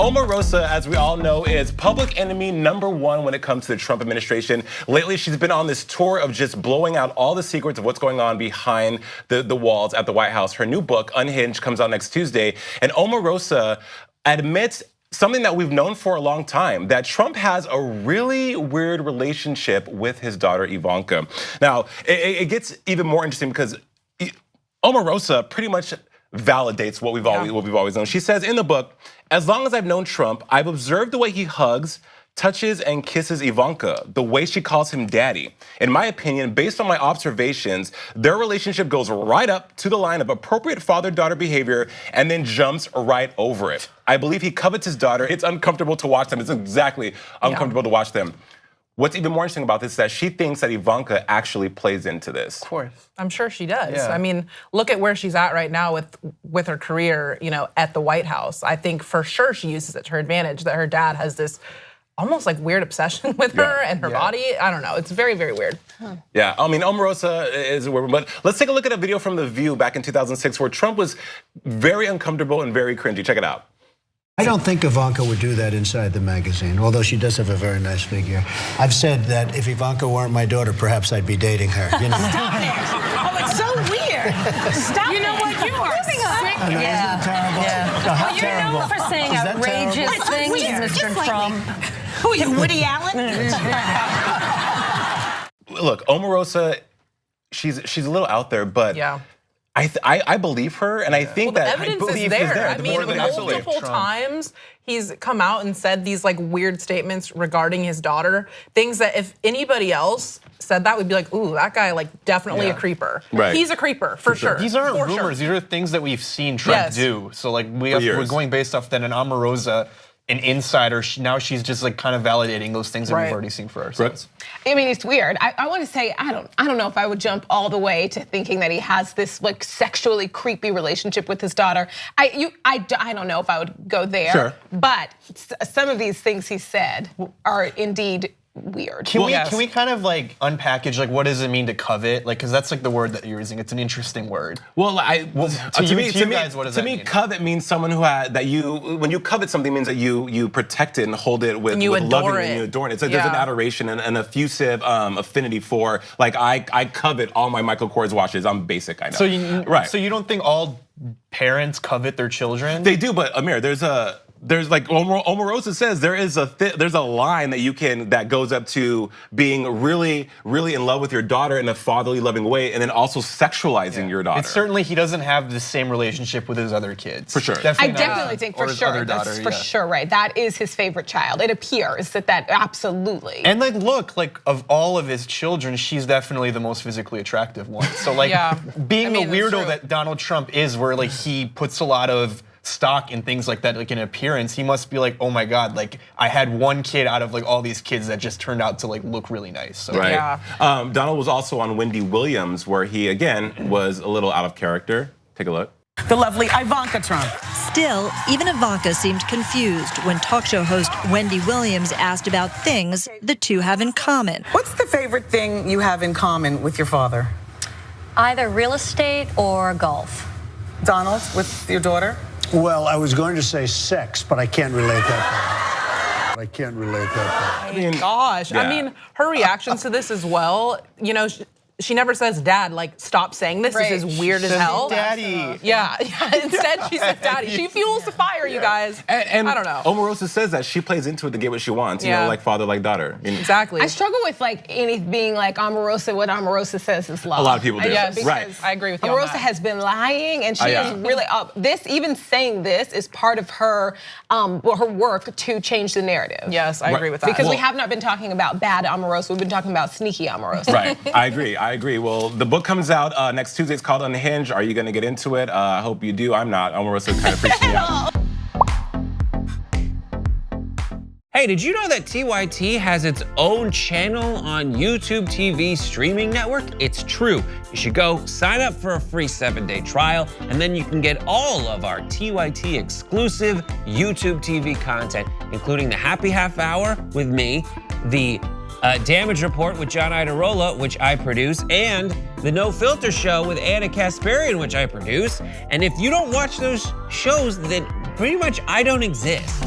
Omarosa, as we all know, is public enemy #1 when it comes to the Trump administration. Lately, she's been on this tour of just blowing out all the secrets of what's going on behind the walls at the White House. Her new book, Unhinged, comes out next Tuesday. And Omarosa admits something that we've known for a long time, that Trump has a really weird relationship with his daughter, Ivanka. Now, it gets even more interesting because Omarosa pretty much validates what we've always known. She says in the book, as long as I've known Trump, I've observed the way he hugs, touches, and kisses Ivanka, the way she calls him daddy. In my opinion, based on my observations, their relationship goes right up to the line of appropriate father-daughter behavior and then jumps right over it. I believe he covets his daughter. It's uncomfortable to watch them. It's exactly uncomfortable to watch them. What's even more interesting about this is that she thinks that Ivanka actually plays into this. Of course. I'm sure she does. Yeah. I mean, look at where she's at right now with her career, at the White House. I think for sure she uses it to her advantage, that her dad has this almost like weird obsession with her and her body. I don't know, it's very, very weird. Yeah, I mean, Omarosa is weird, but let's take a look at a video from The View back in 2006 where Trump was very uncomfortable and very cringy. Check it out. I don't think Ivanka would do that inside the magazine, although she does have a very nice figure. I've said that if Ivanka weren't my daughter, perhaps I'd be dating her. Stop it! Oh, it's so weird. Stop. You know what? You are sick. I know, isn't it terrible? Yeah. No, how Well, you're terrible. known for saying Is that outrageous terrible? things, Weird. Mr. Just Trump. Who are you, Woody Allen? Look, Omarosa, she's a little out there, but I believe her, and I think the that evidence I is there. I mean, than multiple times he's come out and said these like weird statements regarding his daughter. Things that if anybody else said that, we'd be like, ooh, that guy like definitely a creeper. Right. He's a creeper for sure. These aren't rumors. These are things that we've seen Trump do. So like we're going based off that an Omarosa, an insider, now she's just like kind of validating those things that we've already seen for ourselves. I mean, it's weird. I want to say I don't know if I would jump all the way to thinking that he has this like sexually creepy relationship with his daughter. I don't know if I would go there. Sure. But some of these things he said are indeed weird. Can we kind of like unpackage like what does it mean to covet? Like, because that's like the word that you're using. It's an interesting word. Well, to me, what does that mean? Covet means someone who when you covet something means that you protect it and hold it with loving and you adorn it. It's like there's an adoration and an effusive affinity for, like, I covet all my Michael Kors watches. I'm basic, I know. So you don't think all parents covet their children? They do, but Amir, there's like Omarosa says there's a line that goes up to being really, really in love with your daughter in a fatherly, loving way, and then also sexualizing your daughter. And certainly he doesn't have the same relationship with his other kids. For sure. I definitely think for sure that's for sure right. That is his favorite child. It appears that absolutely. And like look, like of all of his children, she's definitely the most physically attractive one. So like being the weirdo that Donald Trump is, where like he puts a lot of stock in things like that, like in appearance, he must be like, oh my God, like I had one kid out of like all these kids that just turned out to like look really nice. So, Donald was also on Wendy Williams, where he again was a little out of character. Take a look. The lovely Ivanka Trump. Still, even Ivanka seemed confused when talk show host Wendy Williams asked about things the two have in common. What's the favorite thing you have in common with your father? Either real estate or golf. Donald, with your daughter? Well, I was going to say sex, but I can't relate that. I can't relate that. I mean, gosh, I mean, her reactions to this as well. She never says dad, like stop saying this. This is weird as hell. Daddy. Yeah. Instead she says daddy. She fuels the fire, you guys. And I don't know. Omarosa says that she plays into it to get what she wants, you know, like father, like daughter. Exactly. I struggle with like being like Omarosa. What Omarosa says is love. A lot of people do. Yes, right. I agree with you. Omarosa has been lying, and she is really even saying this is part of her her work to change the narrative. Yes, I agree with that. Because we have not been talking about bad Omarosa. We've been talking about sneaky Omarosa. Right. I agree. Well, the book comes out next Tuesday. It's called Unhinged. Are you going to get into it? I hope you do. I'm not. Omarosa kind of freaks me out. Hey, did you know that TYT has its own channel on YouTube TV streaming network? It's true. You should go sign up for a free 7-day trial, and then you can get all of our TYT exclusive YouTube TV content, including the Happy Half Hour with me, the Damage Report with John Idarola, which I produce, and the No Filter Show with Anna Kasparian, which I produce. And if you don't watch those shows, then pretty much I don't exist.